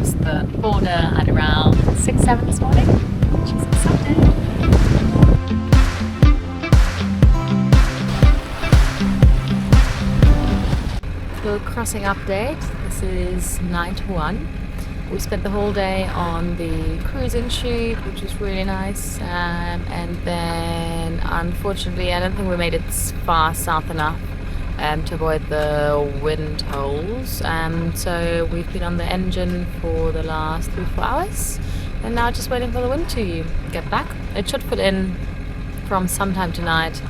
crossed the border at around 6-7 this morning, which is exciting. Little crossing update. This is night 1. We spent the whole day on the cruising ship, which was really nice, and then unfortunately I don't think we made it far south enough to avoid the wind holes. So we've been on the engine for the last 3-4 hours and now just waiting for the wind to get back. It should fill in from sometime tonight,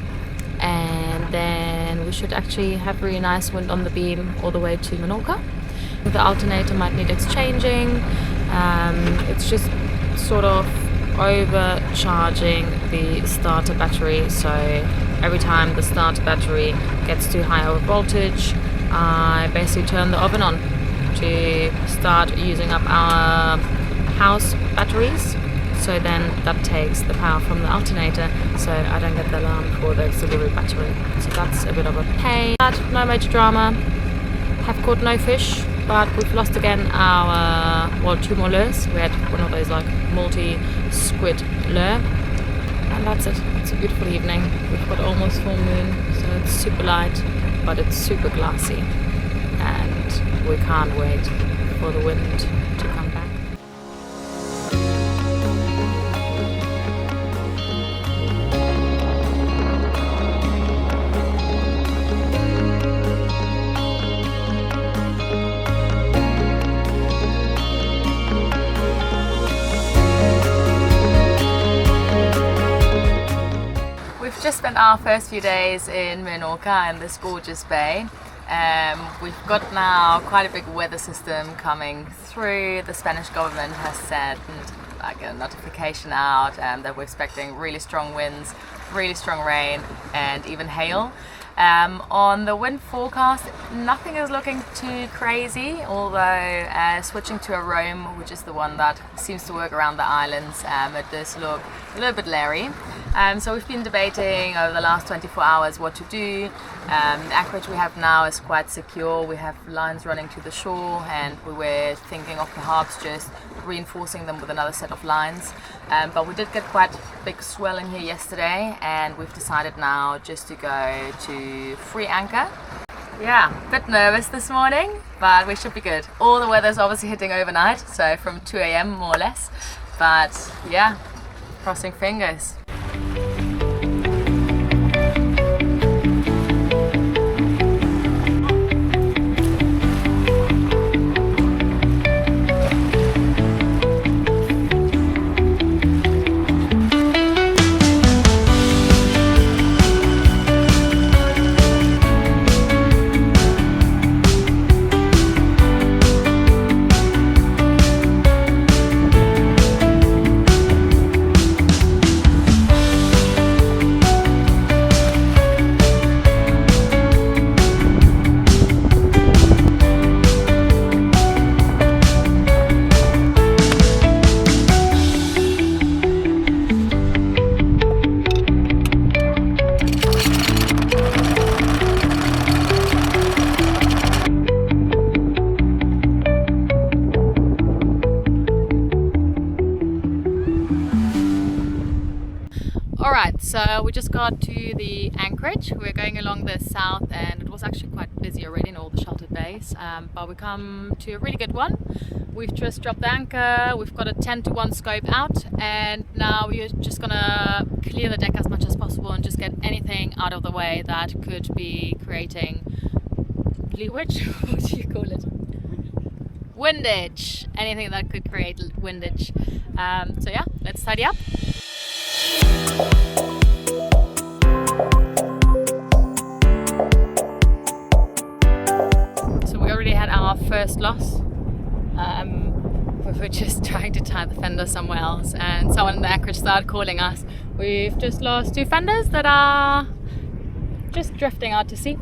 and then we should actually have really nice wind on the beam all the way to Menorca. The alternator might need exchanging. It's just sort of overcharging the starter battery, so every time the starter battery gets too high over voltage, I basically turn the oven on to start using up our house batteries. So then that takes the power from the alternator, so I don't get the alarm for the auxiliary battery. So that's a bit of a pain. But no major drama. Have caught no fish, but we've lost again our, well, 2 more lures. We had one of those like multi-squid lure, and that's it. It's a beautiful evening. We've got almost full moon, so it's super light, but it's super glassy, and we can't wait for the wind to come back. Just spent our first few days in Menorca in this gorgeous bay. We've got now quite a big weather system coming through. The Spanish government has sent like a notification out that we're expecting really strong winds, really strong rain, and even hail. On the wind forecast, nothing is looking too crazy, although switching to a roam, which is the one that seems to work around the islands, it does look a little bit leery. So we've been debating over the last 24 hours what to do. The anchorage we have now is quite secure. We have lines running to the shore, and we were thinking of perhaps just reinforcing them with another set of lines. But we did get quite big swelling here yesterday, and we've decided now just to go to free anchor. Yeah, a bit nervous this morning, but we should be good. All the weather's obviously hitting overnight, so from 2 a.m. more or less. But yeah, crossing fingers. Alright, so we just got to the anchorage. We're going along the south, and it was actually quite busy already in all the sheltered bays, but we come to a really good one. We've just dropped the anchor, we've got a 10-to-1 scope out, and now we're just gonna clear the deck as much as possible and just get anything out of the way that could be creating leewage. What do you call it? Windage. Anything that could create windage. So yeah, let's tidy up. So we already had our first loss. We were just trying to tie the fender somewhere else, and someone in the anchorage started calling us. We've just lost 2 fenders that are just drifting out to sea.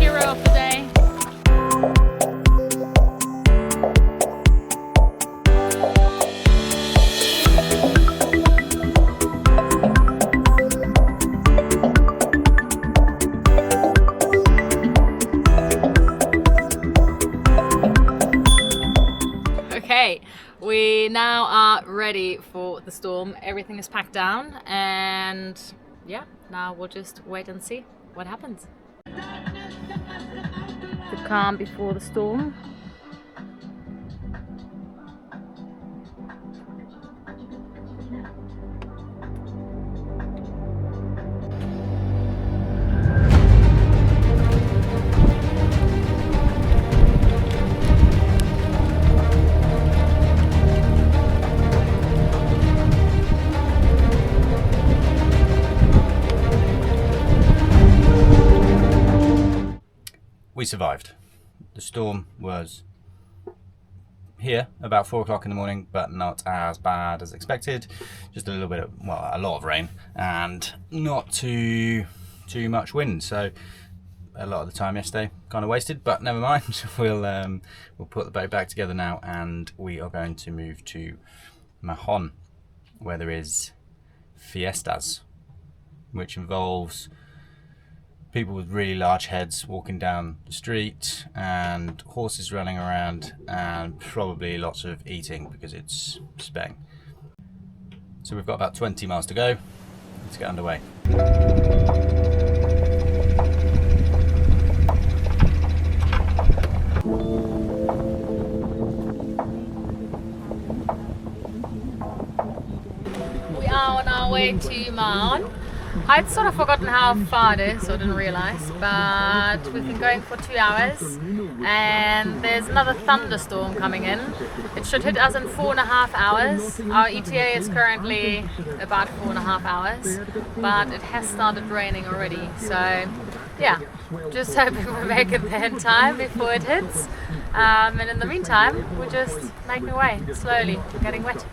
Hero of the day. ready for the storm. Everything is packed down, and yeah, now we'll just wait and see what happens. The calm before the storm. We survived. The storm was here about 4 o'clock in the morning, but not as bad as expected. Just a little bit of, well, a lot of rain and not too much wind. So a lot of the time yesterday kind of wasted, but never mind. We'll put the boat back together now, and we are going to move to Mahon, where there is fiestas, which involves people with really large heads walking down the street and horses running around and probably lots of eating because it's Spain. So we've got about 20 miles to go. Let's get underway. We are on our way to Mahon. I'd sort of forgotten how far it is, so I didn't realise, but we've been going for 2 hours, and there's another thunderstorm coming in. It should hit us in 4.5 hours. Our ETA is currently about 4.5 hours, but it has started raining already, so yeah, just hoping we make it there in time before it hits. And in the meantime, we're just making our way slowly. We're getting wet.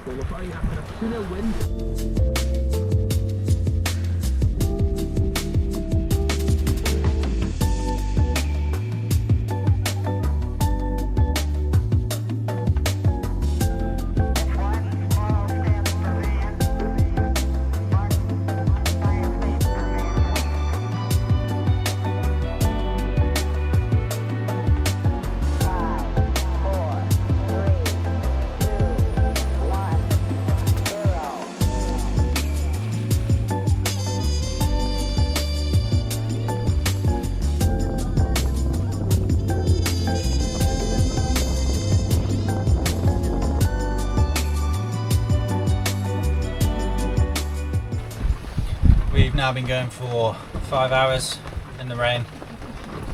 We've now been going for 5 hours in the rain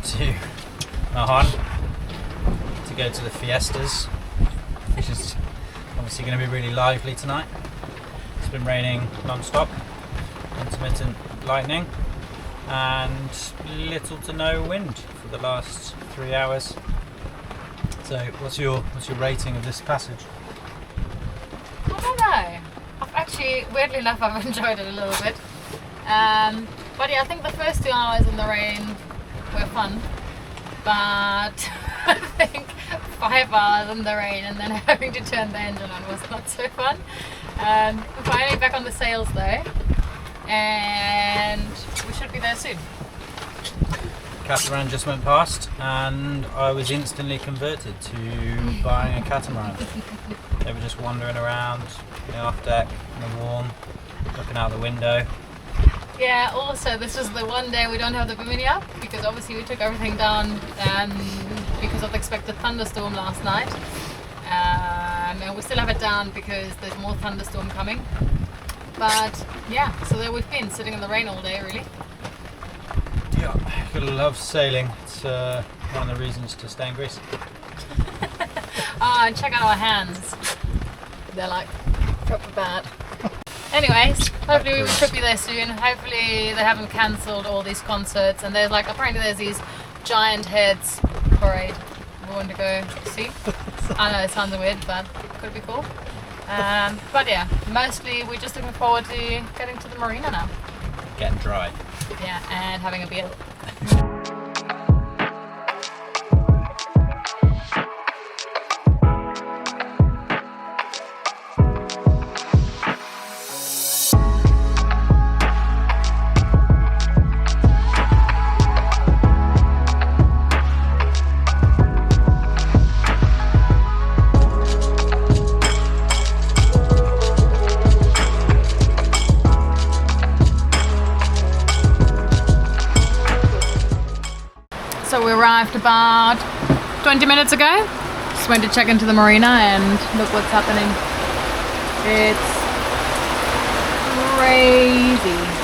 to Mahon to go to the fiestas, which is obviously going to be really lively tonight. It's been raining non-stop, intermittent lightning, and little to no wind for the last 3 hours. So what's your rating of this passage? I don't know. I've actually, weirdly enough, I've enjoyed it a little bit. But yeah, I think the first 2 hours in the rain were fun, but I think 5 hours in the rain and then having to turn the engine on was not so fun. We're finally back on the sails though, and we should be there soon. Catamaran just went past and I was instantly converted to buying a catamaran. They were just wandering around, off deck in the warm, looking out the window. Yeah, also this is the one day we don't have the bimini up, because obviously we took everything down because of the expected thunderstorm last night. And we still have it down because there's more thunderstorm coming. But yeah, so there we've been, sitting in the rain all day really. Yeah, I love sailing. It's one of the reasons to stay in Greece. And check out our hands. They're like proper bad. Anyways, hopefully we should be there soon. Hopefully they haven't cancelled all these concerts, and apparently there's these giant heads parade we want to go see. I know it sounds weird, but it could be cool. But yeah, mostly we're just looking forward to getting to the marina now. Getting dry. Yeah, and having a beer. arrived about 20 minutes ago. Just went to check into the marina and look what's happening. It's crazy.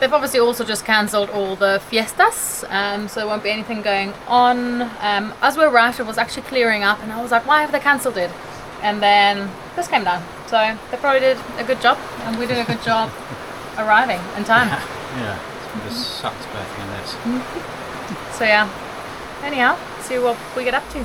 They've obviously also just cancelled all the fiestas, so there won't be anything going on. As we arrived, it was actually clearing up, and I was like, why have they cancelled it? And then this came down. So they probably did a good job, and we did a good job arriving in time. Yeah, it just sucks birthing in this. So yeah, anyhow, see what we get up to.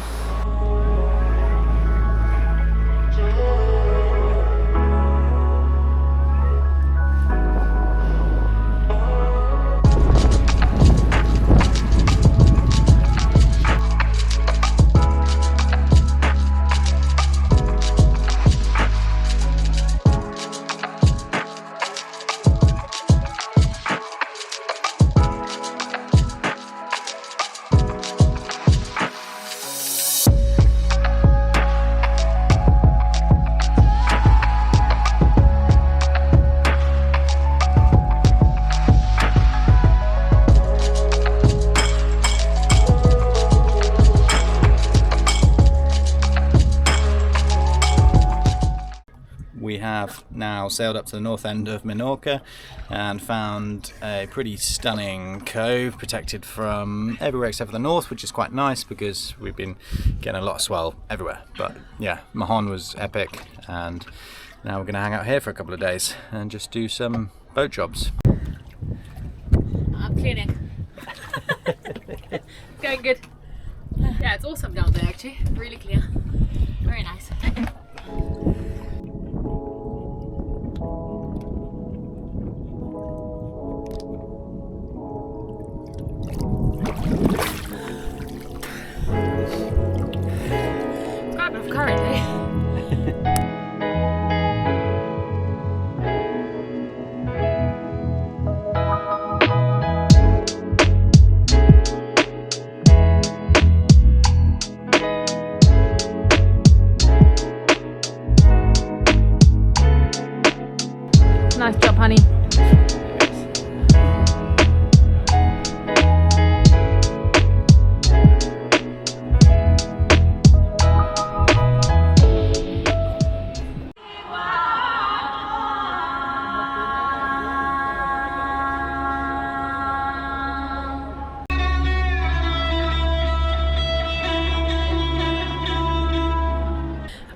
We have now sailed up to the north end of Menorca and found a pretty stunning cove protected from everywhere except for the north, which is quite nice because we've been getting a lot of swell everywhere. But yeah, Mahon was epic, and now we're going to hang out here for a couple of days and just do some boat jobs. I'm cleaning. It's going good. Yeah, it's awesome down there actually. Really clear. Very nice. Quite a bit of current, eh? Nice job, honey.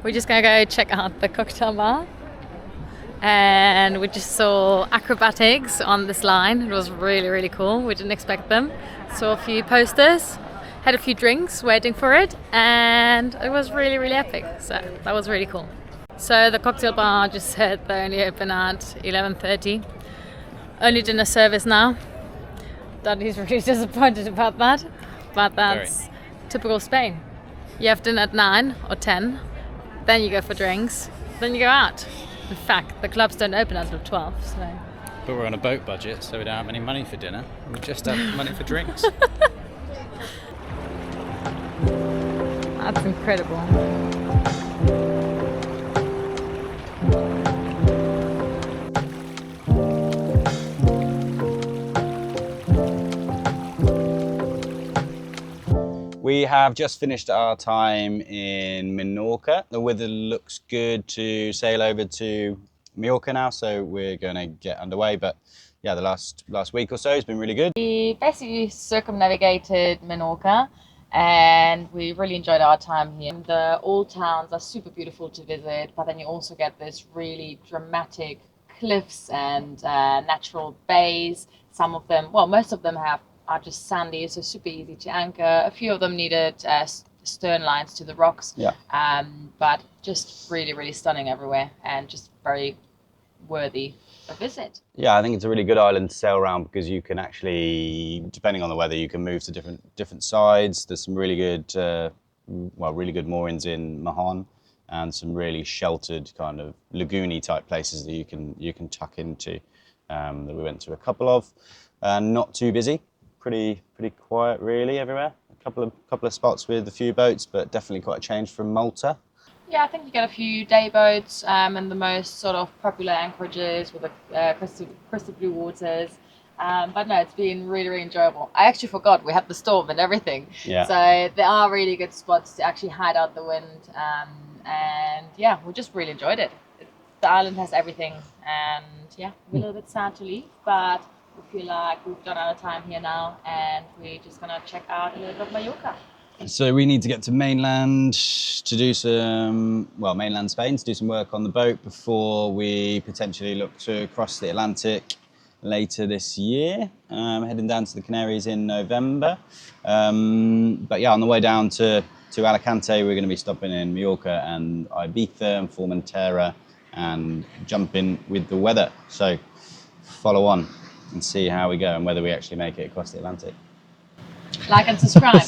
We're just gonna go check out the cocktail bar, and we just saw acrobatics on this line. It was really, really cool. We didn't expect them. Saw a few posters, had a few drinks waiting for it, and it was really, really epic. So that was really cool. So the cocktail bar just said they only open at 11:30. Only dinner service now. Daddy's really disappointed about that, but that's typical Spain. You have dinner at 9 or 10. Then you go for drinks, then you go out. In fact, the clubs don't open until 12, so... But we're on a boat budget, so we don't have any money for dinner. We just have money for drinks. That's incredible. We have just finished our time in Menorca. The weather looks good to sail over to Mallorca now, so we're going to get underway. But yeah, the last week or so has been really good. We basically circumnavigated Menorca, and we really enjoyed our time here. The old towns are super beautiful to visit, but then you also get this really dramatic cliffs and natural bays. Some of them, well, most of them are just sandy, so super easy to anchor. A few of them needed stern lines to the rocks, but just really, really stunning everywhere, and just very worthy a visit. Yeah, I think it's a really good island to sail around because you can actually, depending on the weather, you can move to different sides. There's some really good, really good moorings in Mahon, and some really sheltered kind of lagoony type places that you can tuck into. That we went to a couple of, not too busy. Pretty quiet really everywhere. A couple of spots with a few boats, but definitely quite a change from Malta. Yeah, I think you get a few day boats and the most sort of popular anchorages with the crystal blue waters. But no, it's been really, really enjoyable. I actually forgot we had the storm and everything. Yeah. So there are really good spots to actually hide out the wind. And yeah, we just really enjoyed it. The island has everything. And yeah, we're a little bit sad to leave, but we feel like we've done our time here now and we're just going to check out a little bit of Mallorca. So we need to get to mainland to do some, well, mainland Spain to do some work on the boat before we potentially look to cross the Atlantic later this year, heading down to the Canaries in November. But yeah, on the way down to Alicante, we're going to be stopping in Mallorca and Ibiza and Formentera and jumping with the weather. So follow on and see how we go and whether we actually make it across the Atlantic. Like and subscribe.